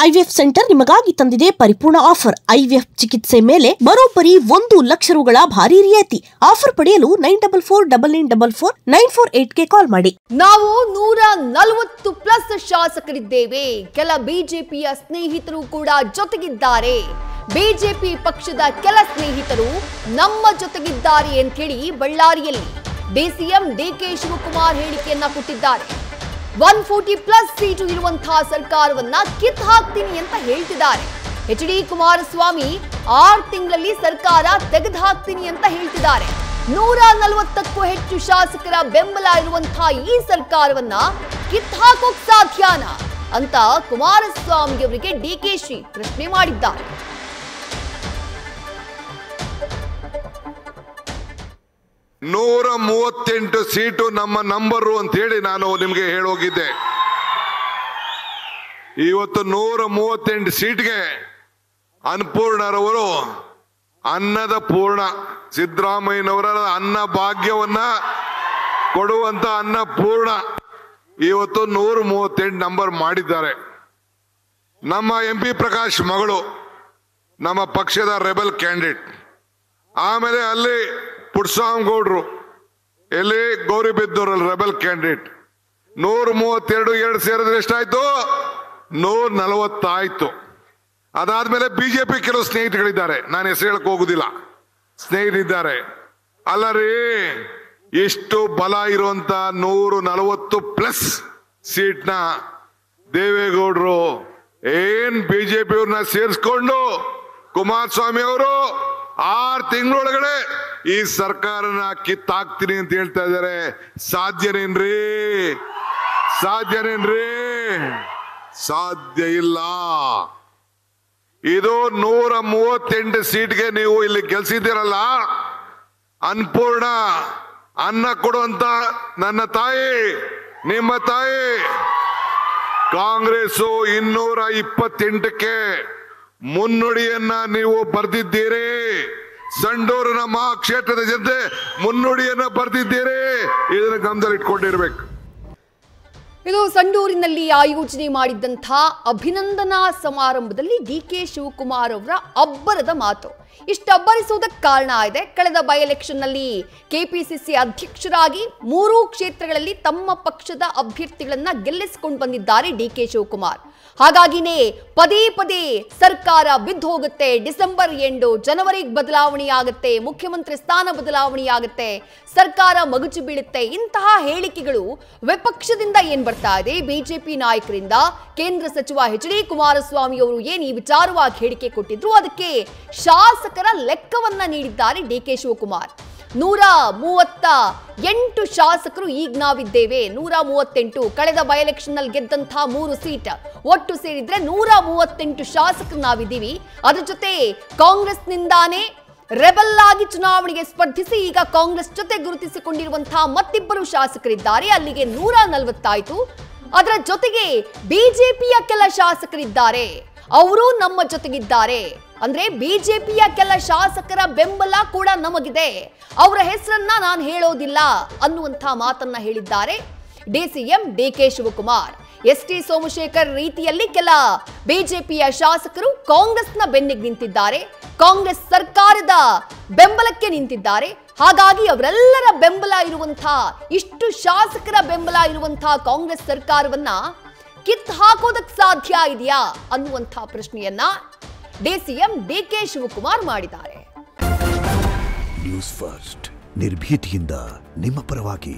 IVF centre ನಿಮಗಾಗಿ ತಂದಿದೆ ಪರಿಪೂರ್ಣ ಆಫರ್. ಐವಿಎಫ್ ಚಿಕಿತ್ಸೆ ಮೇಲೆ ಬರೋಬ್ಬರಿ 1 ಲಕ್ಷ ರುಗಳ ಭಾರಿ ರಿಯಾಯಿತಿ. ಆಫರ್ ಪಡೆಯಲು 9449449448ಗೆ ಕಾಲ್ ಮಾಡಿ. ನಾವು 140+ ಶಾಸಕರಿದ್ದೇವೆ. ಕೆಲ ಬಿಜೆಪಿಯ ಸ್ನೇಹಿತರು ಕೂಡ ಜೊತೆಗಿದ್ದಾರೆ. ಬಿಜೆಪಿ ಪಕ್ಷದ ಕೆಲ ಸ್ನೇಹಿತರು ನಮ್ಮ ಜೊತೆಗಿದ್ದಾರೆ ಅಂತ ಹೇಳಿ ಬಳ್ಳಾರಿಯಲ್ಲಿ ಡಿಸಿಎಂ ಡಿಕೆ ಶಿವಕುಮಾರ್ ಹೇಳಿಕೆಯನ್ನ ಕೊಟ್ಟಿದ್ದಾರೆ. 140+ ಸೀಟು ಇರುವಂತಹ ಸರ್ಕಾರವನ್ನ ಕಿತ್ತು ಹಾಕ್ತೀನಿ ಅಂತ ಹೇಳ್ತಿದ್ದಾರೆ. ಎಚ್.ಡಿ. ಕುಮಾರಸ್ವಾಮಿ 6 ತಿಂಗಳಲ್ಲಿ ಸರ್ಕಾರ ತೆಗೆದು ಹಾಕ್ತೀನಿ ಅಂತ ಹೇಳ್ತಿದ್ದಾರೆ. 140ಕ್ಕೂ ಹೆಚ್ಚು ಶಾಸಕರ ಬೆಂಬಲ ಇರುವಂತಹ ಈ ಸರ್ಕಾರವನ್ನ ಕಿತ್ತು ಹಾಕೋಕ್ ಸಾಧ್ಯನಾ ಅಂತ ಕುಮಾರಸ್ವಾಮಿ ಅವರಿಗೆ ಡಿಕೆಶಿ ಪ್ರಶ್ನೆ ಮಾಡಿದ್ದಾರೆ. ನೂರ 38 ಸೀಟು ನಮ್ಮ ನಂಬರು ಅಂತ ಹೇಳಿ ನಾನು ನಿಮಗೆ ಹೇಳೋಗಿದ್ದೆ. ಇವತ್ತು 138 ಸೀಟ್ಗೆ ಅನ್ನಪೂರ್ಣರವರು ಅನ್ನದ ಪೂರ್ಣ, ಸಿದ್ದರಾಮಯ್ಯನವರ ಅನ್ನ ಭಾಗ್ಯವನ್ನ ಕೊಡುವಂತ ಅನ್ನಪೂರ್ಣ ಇವತ್ತು 138 ನಂಬರ್ ಮಾಡಿದ್ದಾರೆ. ನಮ್ಮ MP ಪ್ರಕಾಶ್ ಮಗಳು ನಮ್ಮ ಪಕ್ಷದ ರೆಬಲ್ ಕ್ಯಾಂಡಿಡೇಟ್. ಆಮೇಲೆ ಅಲ್ಲಿ ಪುಟ್ಸ್ವಾಮಿಗೌಡರು ಎಲ್ಲಿ ಗೌರಿಬಿದನೂರಲ್ಲಿ ರೆಬಲ್ ಕ್ಯಾಂಡಿಡೇಟ್. 132 2 ಸೇರಿದ್ರೆ ಎಷ್ಟಾಯ್ತು? 140 ಆಯ್ತು. ಅದಾದ್ಮೇಲೆ ಬಿಜೆಪಿ ಕೆಲವು ಸ್ನೇಹಿತಗಳಿದ್ದಾರೆ, ನಾನು ಹೆಸರು ಹೇಳಕ್ ಹೋಗುದಿಲ್ಲ, ಸ್ನೇಹಿತರಿದ್ದಾರೆ. ಅಲ್ಲರಿ, ಎಷ್ಟು ಬಲ ಇರುವಂತ 140+ ಸೀಟ್ನ ದೇವೇಗೌಡರು ಏನ್ ಬಿಜೆಪಿ ಅವ್ರನ್ನ ಸೇರಿಸ್ಕೊಂಡು ಕುಮಾರಸ್ವಾಮಿ ಅವರು 6 ತಿಂಗಳೊಳಗಡೆ ಈ ಸರ್ಕಾರನ ಕಿತ್ತಾಕ್ತೀನಿ ಅಂತ ಹೇಳ್ತಾ ಇದ್ದಾರೆ. ಸಾಧ್ಯನೇನ್ರಿ? ಸಾಧ್ಯ ಇಲ್ಲ. ಇದು 138 ಸೀಟ್ಗೆ ನೀವು ಇಲ್ಲಿ ಗೆಲ್ಸಿದ್ದೀರಲ್ಲ, ಅನ್ನಪೂರ್ಣ ಅನ್ನ ಕೊಡುವಂತ ನನ್ನ ತಾಯಿ, ನಿಮ್ಮ ತಾಯಿ. ಕಾಂಗ್ರೆಸ್ 228ಕ್ಕೆ ಮುನ್ನುಡಿಯನ್ನ ನೀವು ಬರೆದಿದ್ದೀರಿ. ಸಂಡೂರಿನ ಮಹಾಕ್ಷೇತ್ರದ ಜನತೆ ಮುನ್ನುಡಿಯನ್ನ ಬರೆದಿದ್ದೀರಿ. ಇದನ್ನ ಗಮನದಲ್ಲಿ ಇಟ್ಕೊಂಡಿರ್ಬೇಕು. ಇದು ಸಂಡೂರಿನಲ್ಲಿ ಆಯೋಜನೆ ಮಾಡಿದಂತಹ ಅಭಿನಂದನಾ ಸಮಾರಂಭದಲ್ಲಿ ಡಿಕೆ ಶಿವಕುಮಾರ್ ಅವರ ಅಬ್ಬರದ ಮಾತು. ಇಷ್ಟು ಅಬ್ಬರಿಸುವುದಕ್ಕೆ ಕಾರಣ ಇದೆ, ಕಳೆದ ಬೈ ಎಲೆಕ್ಷನ್ ನಲ್ಲಿ ಕೆಪಿಸಿಸಿ ಅಧ್ಯಕ್ಷರಾಗಿ 3 ಕ್ಷೇತ್ರಗಳಲ್ಲಿ ತಮ್ಮ ಪಕ್ಷದ ಅಭ್ಯರ್ಥಿಗಳನ್ನ ಗೆಲ್ಲಿಸಿಕೊಂಡು ಬಂದಿದ್ದಾರೆ ಡಿಕೆ ಶಿವಕುಮಾರ್. ಹಾಗಾಗಿನೇ ಪದೇ ಪದೇ ಸರ್ಕಾರ ಬಿದ್ದು ಹೋಗುತ್ತೆ, ಡಿಸೆಂಬರ್ ಎಂಡು, ಜನವರಿಗೆ ಬದಲಾವಣೆ ಆಗುತ್ತೆ, ಮುಖ್ಯಮಂತ್ರಿ ಸ್ಥಾನ ಬದಲಾವಣೆ ಆಗುತ್ತೆ, ಸರ್ಕಾರ ಮಗುಚು ಬೀಳುತ್ತೆ, ಇಂತಹ ಹೇಳಿಕೆಗಳು ವಿಪಕ್ಷದಿಂದ ಏನ್ ಬರ್ತಾ ಇದೆ, ಬಿಜೆಪಿ ನಾಯಕರಿಂದ. ಕೇಂದ್ರ ಸಚಿವ ಎಚ್.ಡಿ. ಕುಮಾರಸ್ವಾಮಿ ಅವರು ಏನ್ ಈ ವಿಚಾರವಾಗಿ ಹೇಳಿಕೆ ಕೊಟ್ಟಿದ್ರು, ಅದಕ್ಕೆ ಶಾಸಕರ ಲೆಕ್ಕವನ್ನ ನೀಡಿದ್ದಾರೆ ಡಿಕೆ ಶಿವಕುಮಾರ್. 138 ಶಾಸಕರು ಈಗ ನಾವಿದ್ದೇವೆ. 138 ಕಳೆದ ಬೈ ಎಲೆಕ್ಷನ್ ನಲ್ಲಿ ಗೆದ್ದಂತಹ 3 ಸೀಟ್ ಒಟ್ಟು ಸೇರಿದ್ರೆ 138 ಶಾಸಕರು ನಾವಿದ್ದೀವಿ. ಅದ್ರ ಜೊತೆ ಕಾಂಗ್ರೆಸ್ ನಿಂದಾನೇ ರೆಬಲ್ ಆಗಿ ಚುನಾವಣೆಗೆ ಸ್ಪರ್ಧಿಸಿ ಈಗ ಕಾಂಗ್ರೆಸ್ ಜೊತೆ ಗುರುತಿಸಿಕೊಂಡಿರುವಂತಹ ಮತ್ತಿಬ್ಬರು ಶಾಸಕರಿದ್ದಾರೆ. ಅಲ್ಲಿಗೆ 140 ಆಯ್ತು. ಅದರ ಜೊತೆಗೆ ಬಿಜೆಪಿಯ ಕೆಲ ಶಾಸಕರಿದ್ದಾರೆ, ಅವರು ನಮ್ಮ ಜೊತೆಗಿದ್ದಾರೆ. ಅಂದ್ರೆ ಬಿಜೆಪಿಯ ಕೆಲ ಶಾಸಕರ ಬೆಂಬಲ ಕೂಡ ನಮಗಿದೆ, ಅವರ ಹೆಸರನ್ನ ನಾನು ಹೇಳೋದಿಲ್ಲ ಅನ್ನುವಂಥ ಮಾತನ್ನ ಹೇಳಿದ್ದಾರೆ DCM DK Shivakumar. ST. Somashekar ರೀತಿಯಲ್ಲಿ ಕೆಲ ಬಿಜೆಪಿಯ ಶಾಸಕರು ಕಾಂಗ್ರೆಸ್ನ ಬೆನ್ನಿಗೆ ನಿಂತಿದ್ದಾರೆ, ಕಾಂಗ್ರೆಸ್ ಸರ್ಕಾರದ ಬೆಂಬಲಕ್ಕೆ ನಿಂತಿದ್ದಾರೆ. ಹಾಗಾಗಿ ಅವರೆಲ್ಲರ ಬೆಂಬಲ ಇರುವಂತಹ, ಇಷ್ಟು ಶಾಸಕರ ಬೆಂಬಲ ಇರುವಂತಹ ಕಾಂಗ್ರೆಸ್ ಸರ್ಕಾರವನ್ನ ಕಿತ್ತು ಹಾಕೋದಕ್ಕೆ ಸಾಧ್ಯ ಇದೆಯಾ ಅನ್ನುವಂಥ ಪ್ರಶ್ನೆಯನ್ನ ಡಿಸಿಎಂ ಡಿಕೆ ಶಿವಕುಮಾರ್ ಮಾಡಿದ್ದಾರೆ. ನ್ಯೂಸ್ ಫಸ್ಟ್ ನಿರ್ಭೀತಿಯಿಂದ ನಿಮ್ಮ ಪರವಾಗಿ.